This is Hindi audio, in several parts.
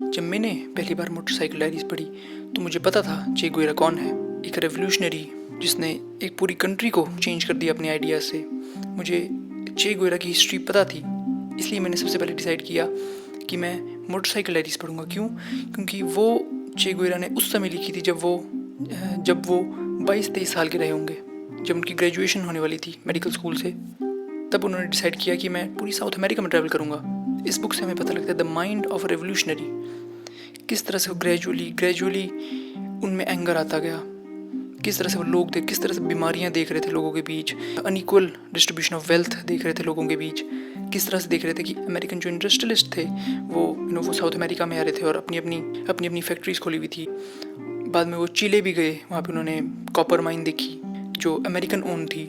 जब मैंने पहली बार मोटरसाइकिल डायरीज पढ़ी तो मुझे पता था चे गुवेरा कौन है। एक रेवोल्यूशनरी जिसने एक पूरी कंट्री को चेंज कर दिया अपने आइडियाज़ से। मुझे चे गुवेरा की हिस्ट्री पता थी, इसलिए मैंने सबसे पहले डिसाइड किया कि मैं मोटरसाइकिल डायरीज पढ़ूंगा। क्यों? क्योंकि वो चे गुवेरा ने उस समय लिखी थी जब वो 22-23 साल के रहे होंगे, जब उनकी ग्रेजुएशन होने वाली थी मेडिकल स्कूल से। तब उन्होंने डिसाइड किया कि मैं पूरी साउथ अमेरिका में ट्रैवल करूंगा। इस बुक से हमें पता लगता है the mind of a revolutionary, किस तरह से वो ग्रेजुअली उनमें एंगर आता गया, किस तरह से वो लोग थे, किस तरह से बीमारियां देख रहे थे लोगों के बीच, अनइक्वल डिस्ट्रीब्यूशन ऑफ वेल्थ देख रहे थे लोगों के बीच, किस तरह से देख रहे थे कि अमेरिकन जो इंडस्ट्रियलिस्ट थे वो साउथ अमेरिका में आ रहे थे और अपनी फैक्ट्रीज खोली हुई थी। बाद में वो चिले भी गए, वहाँ पे उन्होंने कॉपर माइन देखी जो अमेरिकन ओन थी,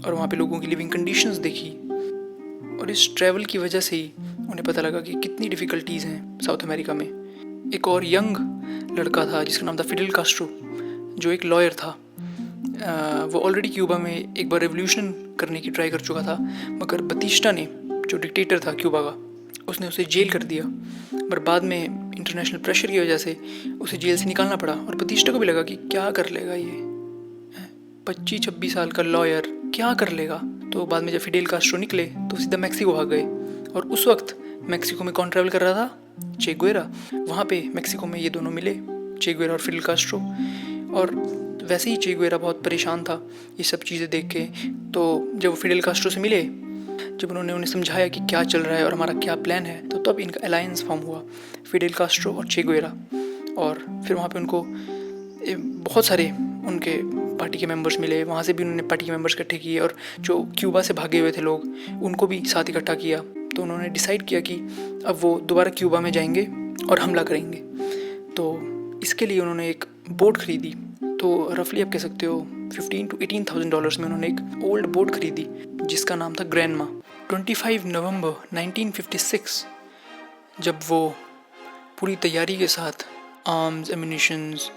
और वहाँ पे लोगों की लिविंग कंडीशंस देखी। और इस ट्रैवल की वजह से ही उन्हें पता लगा कि कितनी डिफ़िकल्टीज़ हैं साउथ अमेरिका में। एक और यंग लड़का था जिसका नाम था फिडेल कास्ट्रो, जो एक लॉयर था। वो ऑलरेडी क्यूबा में एक बार रेवोल्यूशन करने की ट्राई कर चुका था, मगर बतिस्टा ने, जो डिक्टेटर था क्यूबा का, उसने उसे जेल कर दिया। पर बाद में इंटरनेशनल प्रेशर की वजह से उसे जेल से निकालना पड़ा, और बतिस्टा को भी लगा कि क्या कर लेगा ये 25-26 साल का लॉयर, क्या कर लेगा। तो बाद में जब फिडेल कास्ट्रो निकले तो सीधा मैक्सिको भाग गए, और उस वक्त मैक्सिको में कौन ट्रैवल कर रहा था? चे गुवेरा। वहाँ पे मैक्सिको में ये दोनों मिले, चे गुवेरा और फिडेल कास्ट्रो। और वैसे ही चे गुवेरा बहुत परेशान था ये सब चीज़ें देख के। तो जब वो फिडेल कास्ट्रो से मिले, जब उन्होंने उन्हें समझाया कि क्या चल रहा है और हमारा क्या प्लान है, तो तब इनका अलायंस फॉर्म हुआ, फिडेल कास्ट्रो और चे गुवेरा। और फिर वहाँ पे उनको बहुत सारे उनके पार्टी के मेंबर्स मिले, वहाँ से भी उन्होंने पार्टी के मेंबर्स इकट्ठे किए, और जो क्यूबा से भागे हुए थे लोग उनको भी साथ इकट्ठा किया। तो उन्होंने डिसाइड किया कि अब वो दोबारा क्यूबा में जाएंगे और हमला करेंगे। तो इसके लिए उन्होंने एक बोट खरीदी। तो रफली आप कह सकते हो $15,000 to $18,000 में उन्होंने एक ओल्ड बोट खरीदी जिसका नाम था ग्रैंडमा। 25 नवंबर 1956 जब वो पूरी तैयारी के साथ आर्म्स, एम्यूनिशंस,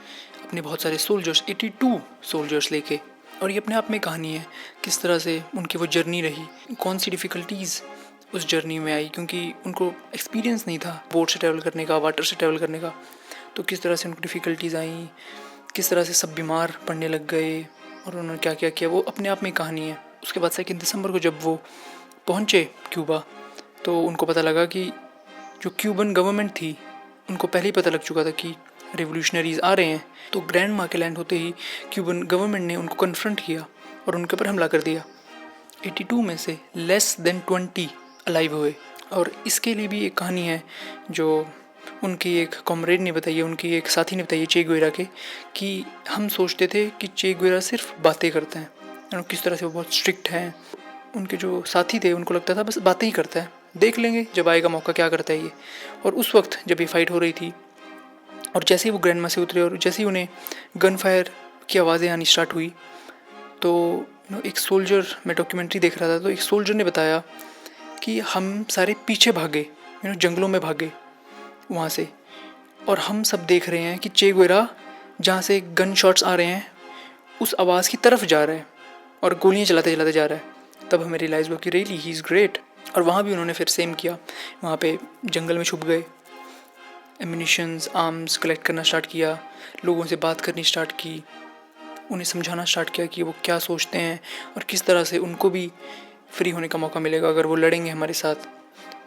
अपने बहुत सारे सोल्जर्स, 82 सोल्जर्स लेके, और ये अपने आप में कहानी है किस तरह से उनकी वो जर्नी रही, कौन सी डिफ़िकल्टीज़ उस जर्नी में आई, क्योंकि उनको एक्सपीरियंस नहीं था बोट से ट्रैवल करने का, वाटर से ट्रैवल करने का। तो किस तरह से उनको डिफ़िकल्टीज़ आई, किस तरह से सब बीमार पड़ने लग गए, और उन्होंने क्या क्या किया, वो अपने आप में कहानी है। उसके बाद 2 दिसंबर को जब वो पहुँचे क्यूबा, तो उनको पता लगा कि जो क्यूबन गवर्नमेंट थी उनको पहले ही पता लग चुका था कि रिवोल्यूशनरीज आ रहे हैं। तो ग्रैंड मा के लैंड होते ही क्यूबन गवर्नमेंट ने उनको कन्फ्रंट किया और उनके ऊपर हमला कर दिया। 82 में से लेस देन 20 अलाइव हुए। और इसके लिए भी एक कहानी है जो उनकी एक कॉमरेड ने बताई है, उनकी एक साथी ने बताई है चे गुवेरा के, कि हम सोचते थे कि चे गुवेरा सिर्फ बातें करते हैं, और किस तरह से वो बहुत स्ट्रिक्ट हैं। उनके जो साथी थे उनको लगता था बस बातें ही करता है, देख लेंगे जब आएगा मौका क्या करता है ये। और उस वक्त जब ये फाइट हो रही थी, और जैसे ही वो ग्रैंडमा से उतरे और जैसे ही उन्हें गन फायर की आवाज़ें आनी स्टार्ट हुई, तो एक सोल्जर, मैं डॉक्यूमेंट्री देख रहा था, तो एक सोल्जर ने बताया कि हम सारे पीछे भागे, जंगलों में भागे वहाँ से, और हम सब देख रहे हैं कि चे गुवेरा जहाँ से गन शॉट्स आ रहे हैं उस आवाज़ की तरफ जा रहा है और गोलियाँ चलाते चलाते जा रहा है। तब हमें रियलाइज़ हुआ कि रियली ही इज़ ग्रेट। और वहाँ भी उन्होंने फिर सेम किया, वहाँ पे जंगल में छुप गए, एम्यूनिशंस, आर्म्स कलेक्ट करना स्टार्ट किया, लोगों से बात करनी स्टार्ट की, उन्हें समझाना स्टार्ट किया कि वो क्या सोचते हैं और किस तरह से उनको भी फ्री होने का मौका मिलेगा अगर वो लड़ेंगे हमारे साथ।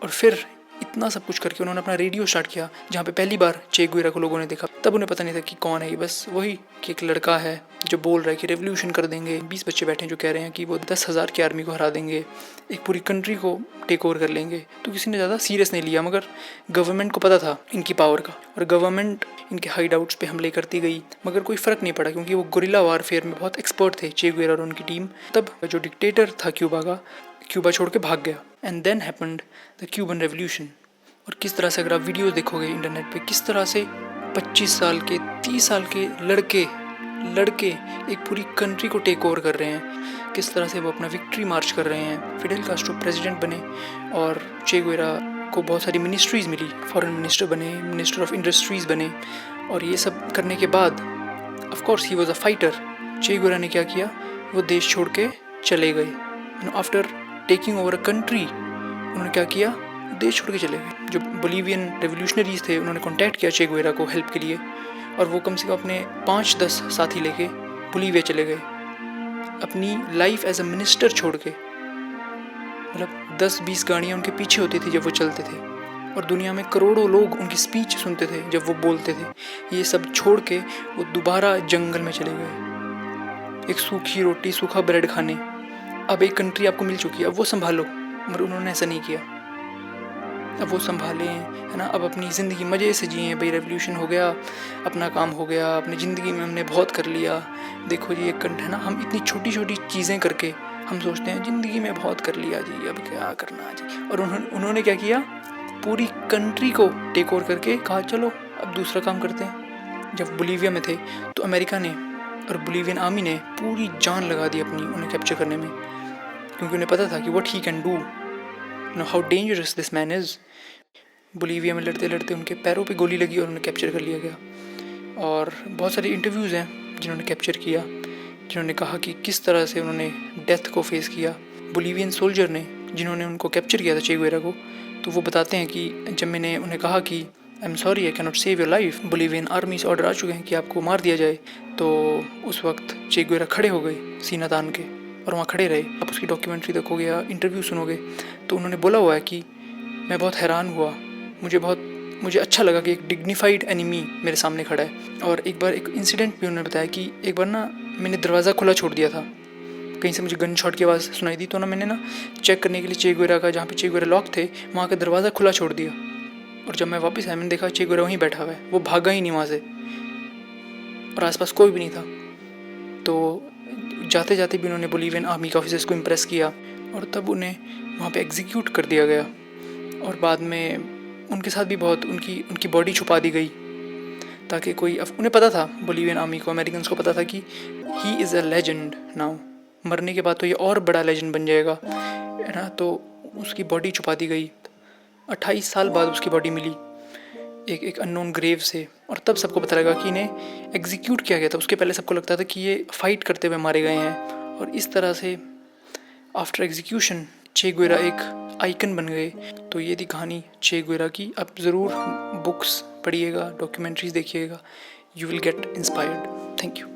और फिर इतना सब कुछ करके उन्होंने अपना रेडियो स्टार्ट किया, जहाँ पे पहली बार चे गुवेरा को लोगों ने देखा। तब उन्हें पता नहीं था कि कौन है ये, बस वही कि एक लड़का है जो बोल रहा है कि रेवोल्यूशन कर देंगे। 20 बच्चे बैठे हैं जो कह रहे हैं कि वो 10,000 की आर्मी को हरा देंगे, एक पूरी कंट्री को टेक ओवर कर लेंगे। तो किसी ने ज़्यादा सीरियस नहीं लिया, मगर गवर्नमेंट को पता था इनकी पावर का, और गवर्नमेंट इनके हाइड आउट्स पे हमले करती गई, मगर कोई फ़र्क नहीं पड़ा क्योंकि वो गुरिल्ला वारफेयर में बहुत एक्सपर्ट थे चे गुवेरा और उनकी टीम। तब जो डिक्टेटर था क्यूबा का, क्यूबा छोड़ के भाग गया, and then happened the Cuban revolution. और किस तरह से अगर आप वीडियो देखोगे इंटरनेट पे, किस तरह से 25 साल के, 30 साल के लड़के एक पूरी कंट्री को टेक ओवर कर रहे हैं, किस तरह से वो अपना विक्ट्री मार्च कर रहे हैं। फिडेल कास्ट्रो प्रेसिडेंट बने और चे गुवेरा को बहुत सारी मिनिस्ट्रीज़ मिली, फॉरेन मिनिस्टर बने, मिनिस्टर ऑफ इंडस्ट्रीज़ बने। और ये सब करने के बाद of course he was a fighter. चे गुवेरा ने क्या किया, वो देश छोड़ के चले गए। After taking over a country उन्होंने क्या किया, देश छोड़ के चले गए। जो बोलीवियन रेवोल्यूशनरीज थे उन्होंने कॉन्टैक्ट किया चे गुवेरा को हेल्प के लिए, और वो कम से कम अपने 5-10 साथी लेके बोलीविया चले गए, अपनी लाइफ एज अ मिनिस्टर छोड़ के। मतलब 10-20 गाड़ियाँ उनके पीछे होती थी जब वो चलते थे, और दुनिया में करोड़ों लोग उनकी स्पीच सुनते थे जब वो बोलते थे। ये सब छोड़ के वो दोबारा जंगल में चले गए, एक सूखी रोटी सूखा ब्रेड खाने। अब एक कंट्री आपको मिल चुकी है, अब वो संभालो, मगर उन्होंने ऐसा नहीं किया। अब वो संभाले, है ना, अब अपनी ज़िंदगी मज़े से जिए। भाई रेवोल्यूशन हो गया, अपना काम हो गया, अपनी ज़िंदगी में हमने बहुत कर लिया। देखो जी एक है ना, हम इतनी छोटी छोटी चीज़ें करके हम सोचते हैं ज़िंदगी में बहुत कर लिया जी, अब क्या करना जी। और उन्होंने क्या किया, पूरी कंट्री को टेक ओवर करके कहा चलो अब दूसरा काम करते हैं। जब बोलीविया में थे तो अमेरिका ने और बोलीवियन आर्मी ने पूरी जान लगा दी अपनी उन्हें कैप्चर करने में, क्योंकि उन्हें पता था कि what he can do, know how dangerous this man is. Bolivia में लड़ते लड़ते उनके पैरों पे गोली लगी और उन्हें कैप्चर कर लिया गया। और बहुत सारे इंटरव्यूज़ हैं जिन्होंने कैप्चर किया, जिन्होंने कहा कि किस तरह से उन्होंने डेथ को फेस किया। बोलीवियन सोल्जर ने जिन्होंने उनको कैप्चर किया था चे गुवेरा को, तो वो बताते हैं कि जब मैंने उन्हें कहा कि I am sorry I can not save your life, Bolivian army से ऑर्डर आ चुके हैं कि आपको मार दिया जाए, तो उस वक्त चे गुवेरा खड़े हो गए सीना तान के और वहाँ खड़े रहे। आप उसकी डॉक्यूमेंट्री देखोगे या इंटरव्यू सुनोगे तो उन्होंने बोला हुआ है कि मैं बहुत हैरान हुआ, मुझे अच्छा लगा कि एक डिग्निफाइड एनिमी मेरे सामने खड़ा है। और एक बार एक इंसिडेंट भी उन्होंने बताया कि एक बार ना मैंने दरवाज़ा खुला छोड़ दिया था, कहीं से मुझे गन शॉट की आवाज़ सुनाई दी, तो ना मैंने ना चेक करने के लिए चे गुवेरा का, जहाँ पे चे गुवेरा लॉक थे वहाँ का दरवाज़ा खुला छोड़ दिया। और जब मैं वापस आया मैंने देखा चे गुवेरा वहीं बैठा हुआ है, वो भागा ही नहीं वहाँ से, और आसपास कोई भी नहीं था। तो जाते जाते भी उन्होंने बोलीवियन आर्मी के ऑफिसर्स को इम्प्रेस किया, और तब उन्हें वहाँ पे एग्जीक्यूट कर दिया गया। और बाद में उनके साथ भी बहुत उनकी बॉडी छुपा दी गई, ताकि कोई, उन्हें पता था, बोलीवियन आर्मी को, अमेरिकन्स को पता था कि he is a legend now, मरने के बाद तो ये और बड़ा लेजेंड बन जाएगा, है ना। तो उसकी बॉडी छुपा दी गई। 28 साल बाद उसकी बॉडी मिली एक अननोन ग्रेव से, और तब सबको पता लगा कि इन्हें एग्जीक्यूट किया गया था। उसके पहले सबको लगता था कि ये फाइट करते हुए मारे गए हैं, और इस तरह से आफ्टर एग्जीक्यूशन चे गुवेरा एक आइकन बन गए। तो ये थी कहानी चे गुवेरा की। आप ज़रूर बुक्स पढ़िएगा, डॉक्यूमेंट्रीज देखिएगा, you will get inspired. Thank you.